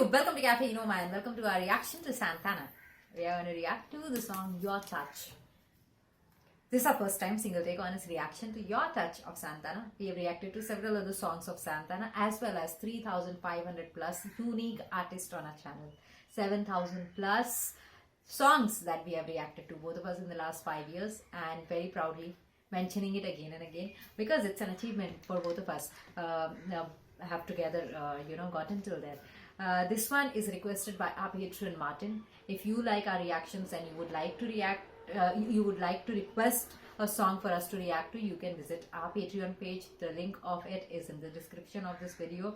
YouTube, welcome to Cafe Enoma and welcome to our reaction to Santana. We are going to react to the song Your Touch. This is our first time single take on his reaction to Your Touch of Santana. We have reacted to several other songs of Santana as well as 3,500 plus unique artists on our channel. 7,000 plus songs that we have reacted to, both of us in the last 5 years, and very proudly mentioning it again and again because it's an achievement for both of us. Have together gotten till there. This one is requested by our patron Martin. If you like our reactions and you would like to request a song for us to react to, you can visit our Patreon page. The link of it is in the description of this video.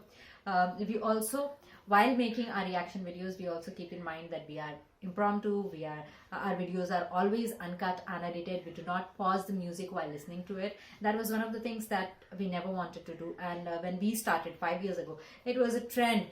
We also, while making our reaction videos, we also keep in mind that we are impromptu. Our videos are always uncut, unedited. We do not pause the music while listening to it. That was one of the things that we never wanted to do. And when we started 5 years ago, it was a trend.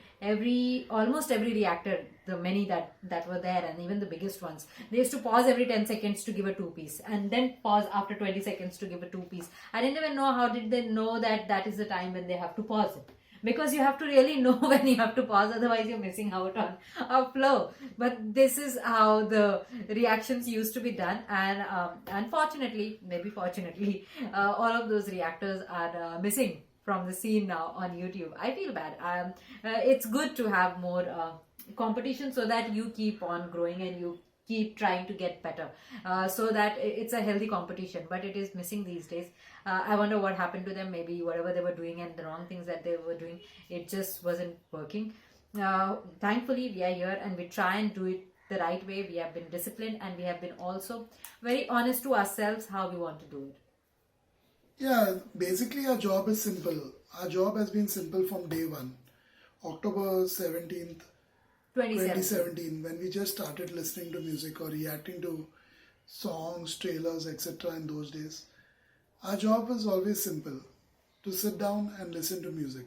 Almost every reactor, the many that were there, and even the biggest ones, they used to pause every 10 seconds to give a 2-piece, and then pause after 20 seconds to give a 2-piece. I didn't even know how did they know that is the time when they have to pause it. Because you have to really know when you have to pause, otherwise you're missing out on a flow. But this is how the reactions used to be done, and unfortunately, maybe fortunately, all of those reactors are missing from the scene now on YouTube. I feel bad. It's good to have more competition so that you keep on growing and you keep trying to get better, so that it's a healthy competition, but it is missing these days. I wonder what happened to them. Maybe whatever they were doing and the wrong things that they were doing, it just wasn't working. Thankfully we are here and we try and do it the right way. We have been disciplined and we have been also very honest to ourselves how we want to do it. Yeah, basically our job is simple. Our job has been simple from day one. October 17th 2017, when we just started listening to music or reacting to songs, trailers, etc. in those days. Our job was always simple, to sit down and listen to music.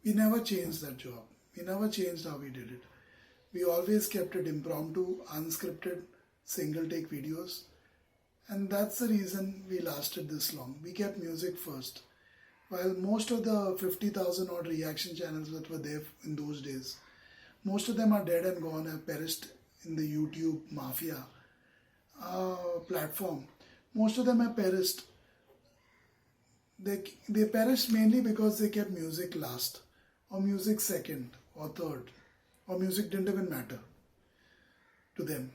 We never changed that job. We never changed how we did it. We always kept it impromptu, unscripted, single take videos. And that's the reason we lasted this long. We kept music first. While most of the 50,000 odd reaction channels that were there in those days, most of them are dead and gone, have perished in the YouTube mafia platform. Most of them have perished. They perished mainly because they kept music last, or music second, or third, or music didn't even matter to them.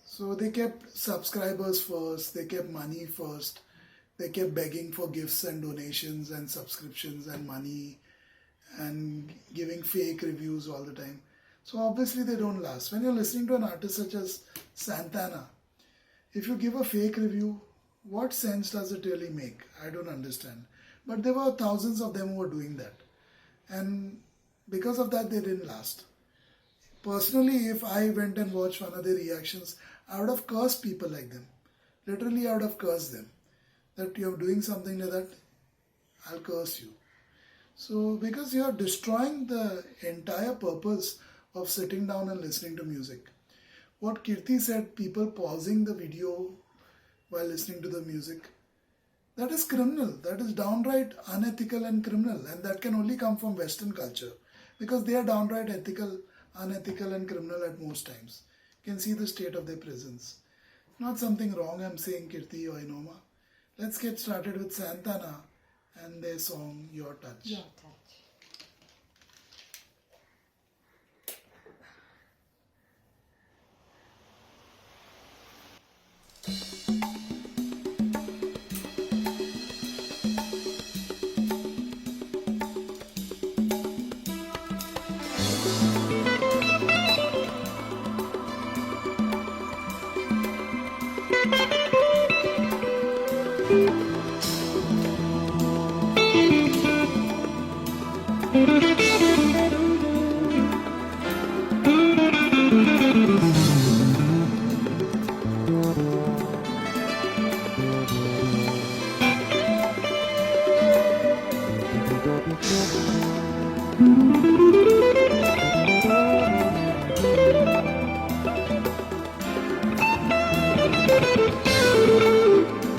So they kept subscribers first, they kept money first. They kept begging for gifts and donations and subscriptions and money and giving fake reviews all the time. So obviously they don't last. When you're listening to an artist such as Santana, if you give a fake review, what sense does it really make? I don't understand. But there were thousands of them who were doing that. And because of that, they didn't last. Personally, if I went and watched one of their reactions, I would have cursed people like them. Literally, I would have cursed them. That you're doing something like that, I'll curse you. So, because you're destroying the entire purpose of sitting down and listening to music. What Kirti said, people pausing the video while listening to the music, that is criminal. That is downright unethical and criminal. And that can only come from Western culture. Because they are downright unethical and criminal at most times. You can see the state of their prisons. Not something wrong I'm saying, Kirti or Enoma. Let's get started with Santana and their song Your Touch. Your Touch.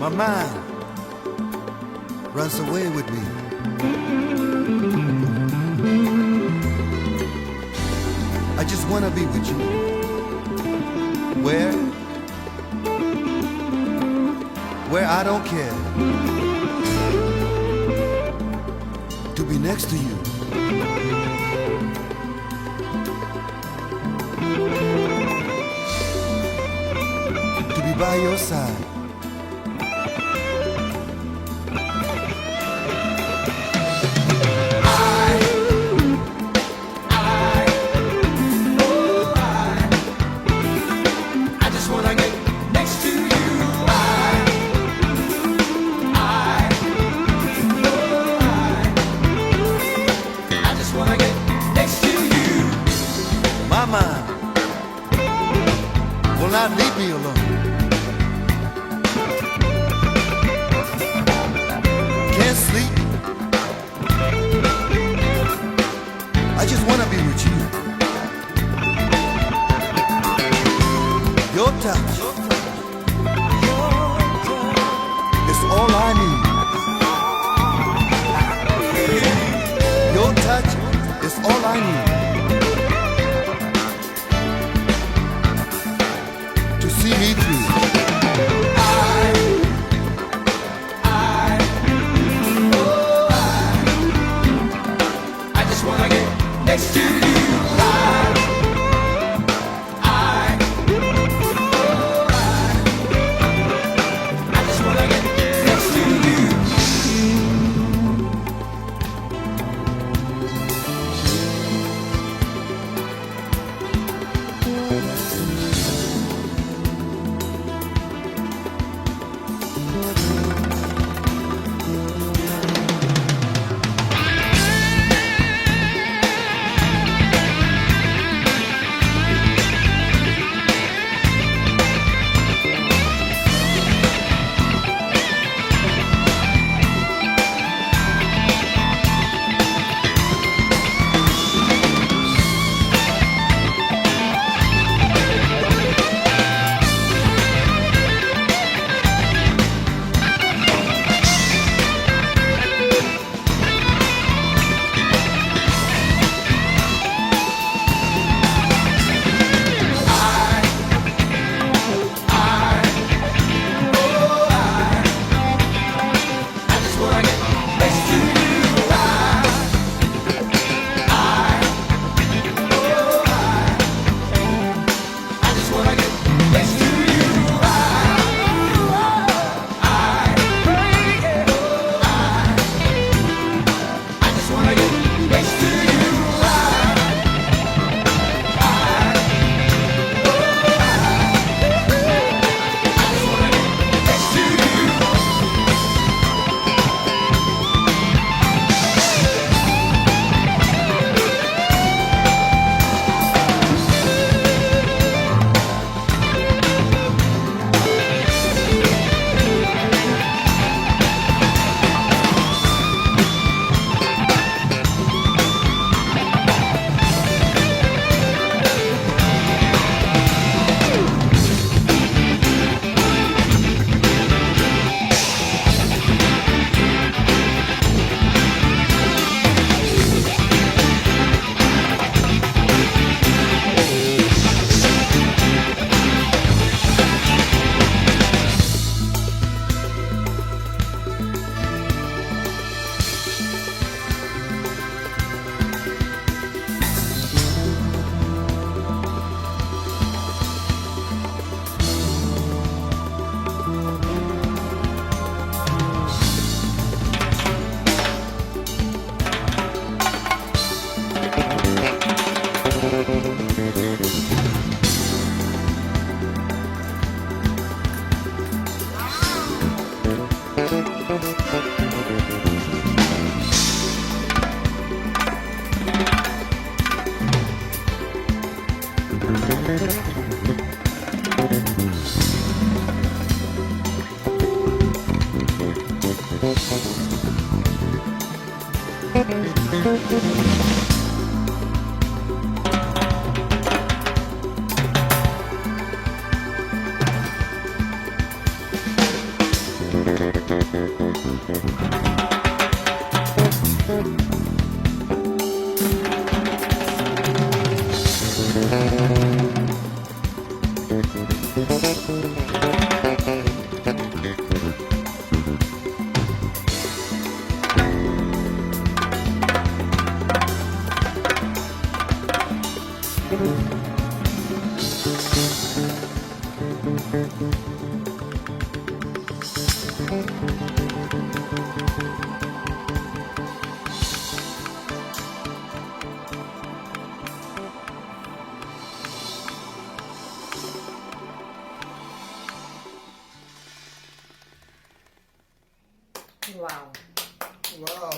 My mind runs away with me. I just wanna be with you. Where? Where I don't care. To be next to you. To be by your side. I just wanna get next to you. I just wanna get next to you. Mama will not leave me alone. Can't sleep. I just wanna be with you. Your touch is all I need. Your touch is all I need to see me through. I just wanna get next to you. I just wanna get next to you. I just wanna get next to you. I just wanna get next to you. I just wanna get next to you. I just wanna get next to you.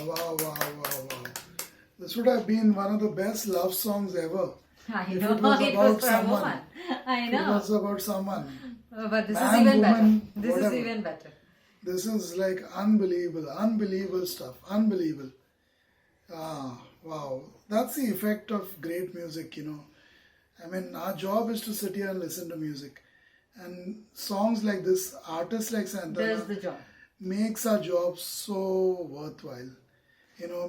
wow, wow, wow, wow. This would have been one of the best love songs ever. I If know, it was it about was for a someone. woman. I It know. was about someone. But this is Man, even better. woman, This whatever. is even better. This is like unbelievable stuff. Unbelievable. Ah, wow. That's the effect of great music, I mean, our job is to sit here and listen to music. And songs like this, artists like Does Santana, the job. makes our job so worthwhile.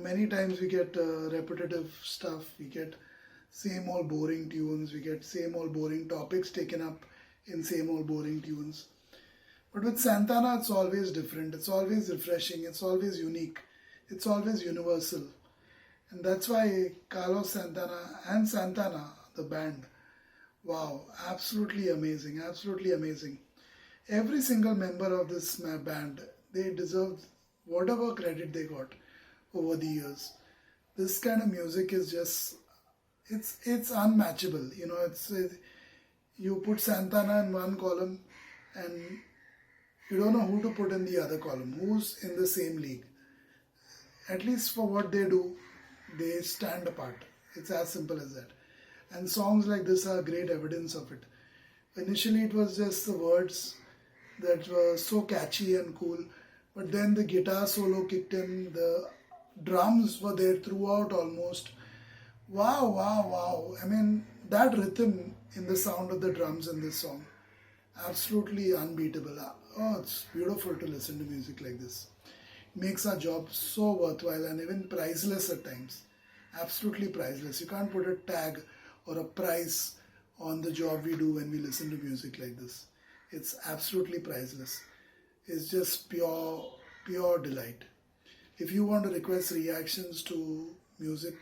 Many times we get repetitive stuff, we get same old boring tunes, we get same old boring topics taken up in same old boring tunes. But with Santana, it's always different, it's always refreshing, it's always unique, it's always universal. And that's why Carlos Santana and Santana, the band, wow, absolutely amazing, absolutely amazing. Every single member of this band, they deserve whatever credit they got over the years. This kind of music is just, it's unmatchable. You put Santana in one column and you don't know who to put in the other column, who's in the same league. At least for what they do, they stand apart. It's as simple as that. And songs like this are great evidence of it. Initially it was just the words that were so catchy and cool, but then the guitar solo kicked in, the drums were there throughout almost. Wow, wow, wow. I mean, that rhythm in the sound of the drums in this song, absolutely unbeatable. Oh, it's beautiful to listen to music like this. Makes our job so worthwhile and even priceless at times. Absolutely priceless. You can't put a tag or a price on the job we do when we listen to music like this. It's absolutely priceless. It's just pure delight. If you want to request reactions to music,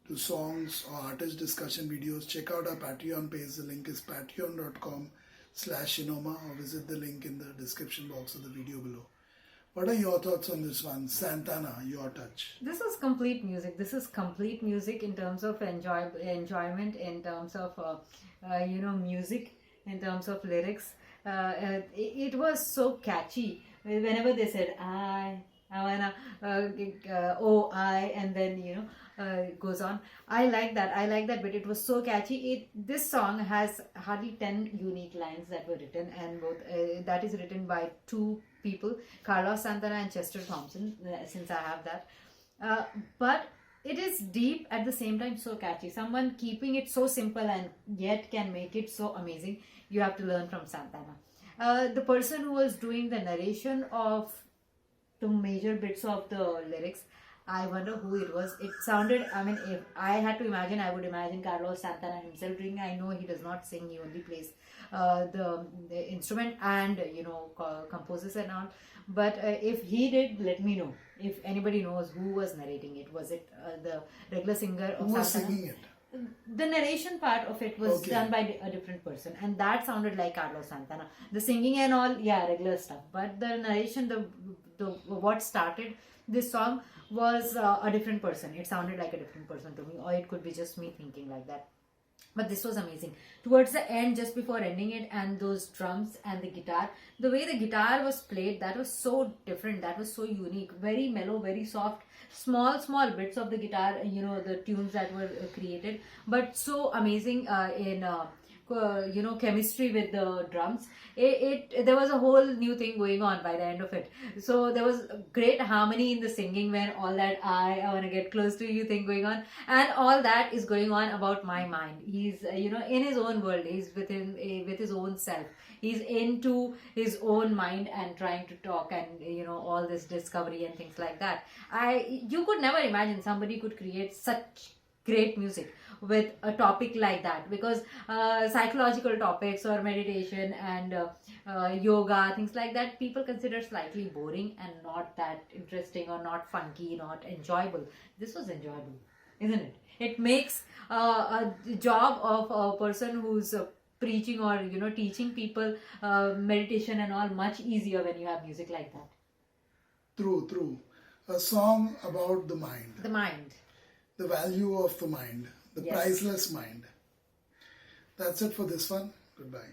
to songs or artist discussion videos, check out our Patreon page. The link is patreon.com/Enoma or visit the link in the description box of the video below. What are your thoughts on this one? Santana, your touch. This is complete music. This is complete music in terms of enjoyment, in terms of music, in terms of lyrics. It was so catchy. Whenever they said I wanna and then it goes on. I like that but it was so catchy. This song has hardly 10 unique lines that were written, and both that is written by two people, Carlos Santana and Chester Thompson, since I have that. But it is deep at the same time, so catchy. Someone keeping it so simple and yet can make it so amazing. You have to learn from Santana. The person who was doing the narration of the major bits of the lyrics, I wonder who it was. It sounded, I mean, if I had to imagine, I would imagine Carlos Santana himself doing. I know he does not sing, he only plays the instrument and composes and all. But if he did, let me know. If anybody knows who was narrating it. Was it the regular singer of Who was Santana? singing it? The narration part of it was done by a different person, and that sounded like Carlos Santana. The singing and all, yeah, regular stuff. But the narration, the what started this song was a different person. It sounded like a different person to me, or it could be just me thinking like that. But this was amazing. Towards the end, just before ending it, and those drums and the guitar, the way the guitar was played, that was so different. That was so unique. Very mellow, very soft. Small bits of the guitar, the tunes that were created, but so amazing in chemistry with the drums. There was a whole new thing going on by the end of it. So there was great harmony in the singing when all that I want to get close to you thing going on, and all that is going on about my mind. He's in his own world. He's with his own self. He's into his own mind and trying to talk and all this discovery and things like that. You could never imagine somebody could create such great music with a topic like that, because psychological topics or meditation and yoga, things like that, people consider slightly boring and not that interesting or not funky, not enjoyable. This was enjoyable, isn't it? It makes a job of a person who's preaching or teaching people meditation and all much easier when you have music like that. True. A song about the mind. The mind. The value of the mind. The Yes. priceless mind. That's it for this one. Goodbye.